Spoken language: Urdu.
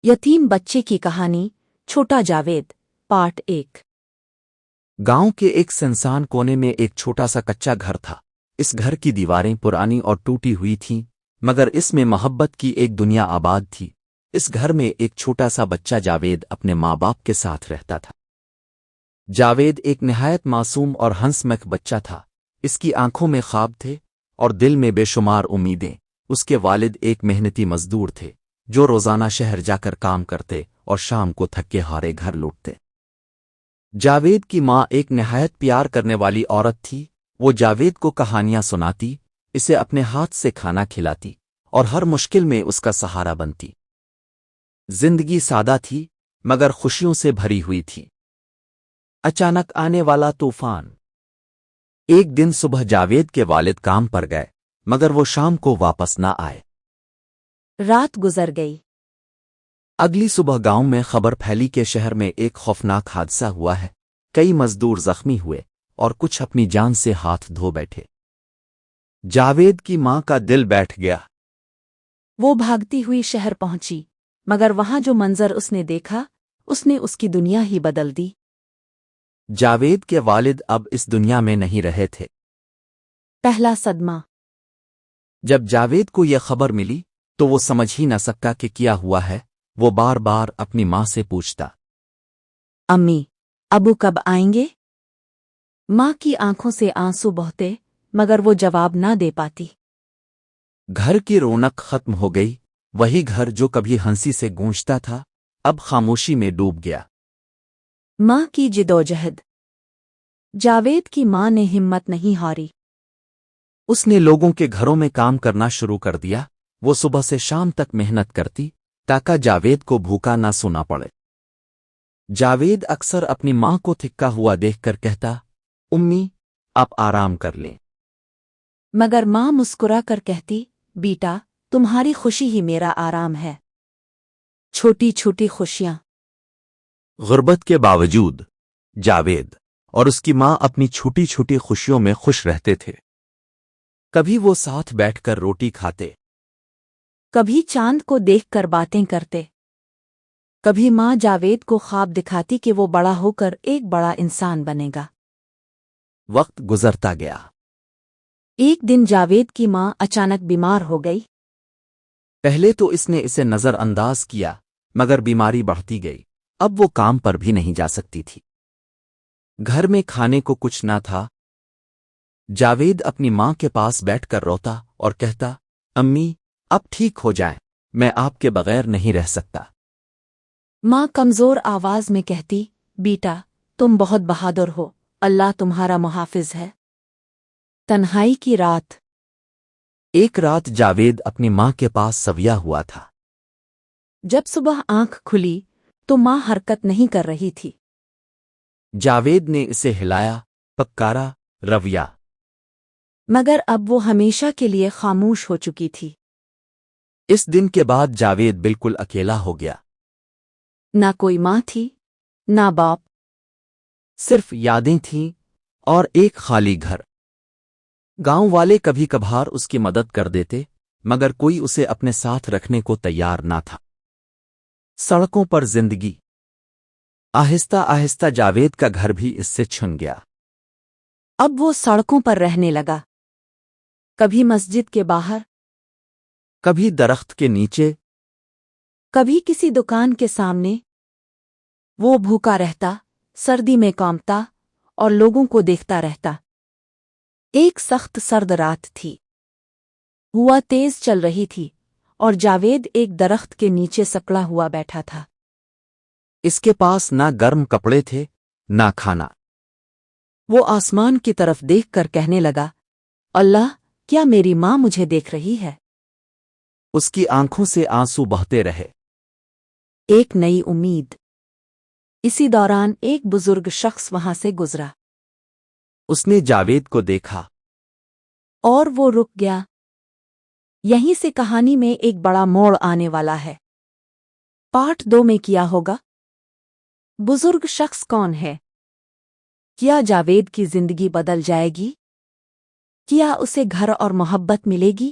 یتیم بچے کی کہانی چھوٹا جاوید پارٹ 1۔ گاؤں کے ایک سنسان کونے میں ایک چھوٹا سا کچا گھر تھا۔ اس گھر کی دیواریں پرانی اور ٹوٹی ہوئی تھیں، مگر اس میں محبت کی ایک دنیا آباد تھی۔ اس گھر میں ایک چھوٹا سا بچہ جاوید اپنے ماں باپ کے ساتھ رہتا تھا۔ جاوید ایک نہایت معصوم اور ہنس مکھ بچہ تھا۔ اس کی آنکھوں میں خواب تھے اور دل میں بے شمار امیدیں۔ اس کے والد ایک محنتی مزدور تھے جو روزانہ شہر جا کر کام کرتے اور شام کو تھکے ہارے گھر لوٹتے۔ جاوید کی ماں ایک نہایت پیار کرنے والی عورت تھی۔ وہ جاوید کو کہانیاں سناتی، اسے اپنے ہاتھ سے کھانا کھلاتی اور ہر مشکل میں اس کا سہارا بنتی۔ زندگی سادہ تھی مگر خوشیوں سے بھری ہوئی تھی۔ اچانک آنے والا طوفان۔ ایک دن صبح جاوید کے والد کام پر گئے مگر وہ شام کو واپس نہ آئے۔ رات گزر گئی۔ اگلی صبح گاؤں میں خبر پھیلی کہ شہر میں ایک خوفناک حادثہ ہوا ہے۔ کئی مزدور زخمی ہوئے اور کچھ اپنی جان سے ہاتھ دھو بیٹھے۔ جاوید کی ماں کا دل بیٹھ گیا۔ وہ بھاگتی ہوئی شہر پہنچی، مگر وہاں جو منظر اس نے دیکھا اس نے اس کی دنیا ہی بدل دی۔ جاوید کے والد اب اس دنیا میں نہیں رہے تھے۔ پہلا صدمہ۔ جب جاوید کو یہ خبر ملی تو وہ سمجھ ہی نہ سکا کہ کیا ہوا ہے۔ وہ بار بار اپنی ماں سے پوچھتا، امی، ابو کب آئیں گے؟ ماں کی آنکھوں سے آنسو بہتے مگر وہ جواب نہ دے پاتی۔ گھر کی رونق ختم ہو گئی۔ وہی گھر جو کبھی ہنسی سے گونجتا تھا اب خاموشی میں ڈوب گیا۔ ماں کی جدوجہد۔ جاوید کی ماں نے ہمت نہیں ہاری۔ اس نے لوگوں کے گھروں میں کام کرنا شروع کر دیا۔ وہ صبح سے شام تک محنت کرتی تاکہ جاوید کو بھوکا نہ سونا پڑے۔ جاوید اکثر اپنی ماں کو تھکا ہوا دیکھ کر کہتا، امی، آپ آرام کر لیں۔ مگر ماں مسکرا کر کہتی، بیٹا، تمہاری خوشی ہی میرا آرام ہے۔ چھوٹی چھوٹی خوشیاں۔ غربت کے باوجود جاوید اور اس کی ماں اپنی چھوٹی چھوٹی خوشیوں میں خوش رہتے تھے۔ کبھی وہ ساتھ بیٹھ کر روٹی کھاتے، کبھی چاند کو دیکھ کر باتیں کرتے، کبھی ماں جاوید کو خواب دکھاتی کہ وہ بڑا ہو کر ایک بڑا انسان بنے گا۔ وقت گزرتا گیا۔ ایک دن جاوید کی ماں اچانک بیمار ہو گئی۔ پہلے تو اس نے اسے نظر انداز کیا مگر بیماری بڑھتی گئی۔ اب وہ کام پر بھی نہیں جا سکتی تھی۔ گھر میں کھانے کو کچھ نہ تھا۔ جاوید اپنی ماں کے پاس بیٹھ کر روتا اور کہتا، امی، اب ٹھیک ہو جائیں، میں آپ کے بغیر نہیں رہ سکتا۔ ماں کمزور آواز میں کہتی، بیٹا، تم بہت بہادر ہو، اللہ تمہارا محافظ ہے۔ تنہائی کی رات۔ ایک رات جاوید اپنی ماں کے پاس سویا ہوا تھا۔ جب صبح آنکھ کھلی تو ماں حرکت نہیں کر رہی تھی۔ جاوید نے اسے ہلایا، پکارا، رویا۔ مگر اب وہ ہمیشہ کے لیے خاموش ہو چکی تھی۔ اس دن کے بعد جاوید بالکل اکیلا ہو گیا۔ نہ کوئی ماں تھی، نہ باپ، صرف یادیں تھیں اور ایک خالی گھر۔ گاؤں والے کبھی کبھار اس کی مدد کر دیتے مگر کوئی اسے اپنے ساتھ رکھنے کو تیار نہ تھا۔ سڑکوں پر زندگی۔ آہستہ آہستہ جاوید کا گھر بھی اس سے چھن گیا۔ اب وہ سڑکوں پر رہنے لگا، کبھی مسجد کے باہر، کبھی درخت کے نیچے، کبھی کسی دکان کے سامنے۔ وہ بھوکا رہتا، سردی میں کانپتا اور لوگوں کو دیکھتا رہتا۔ ایک سخت سرد رات تھی۔ ہوا تیز چل رہی تھی اور جاوید ایک درخت کے نیچے سکڑا ہوا بیٹھا تھا۔ اس کے پاس نہ گرم کپڑے تھے نہ کھانا۔ وہ آسمان کی طرف دیکھ کر کہنے لگا، اللہ، کیا میری ماں مجھے دیکھ رہی ہے؟ اس کی آنکھوں سے آنسو بہتے رہے۔ ایک نئی امید۔ اسی دوران ایک بزرگ شخص وہاں سے گزرا اس نے جاوید کو دیکھا۔ اور وہ رک گیا۔ یہیں سے کہانی میں ایک بڑا موڑ آنے والا ہے۔ پارٹ 2 میں کیا ہوگا؟ بزرگ شخص کون ہے؟ کیا جاوید کی زندگی بدل جائے گی؟ کیا اسے گھر اور محبت ملے گی؟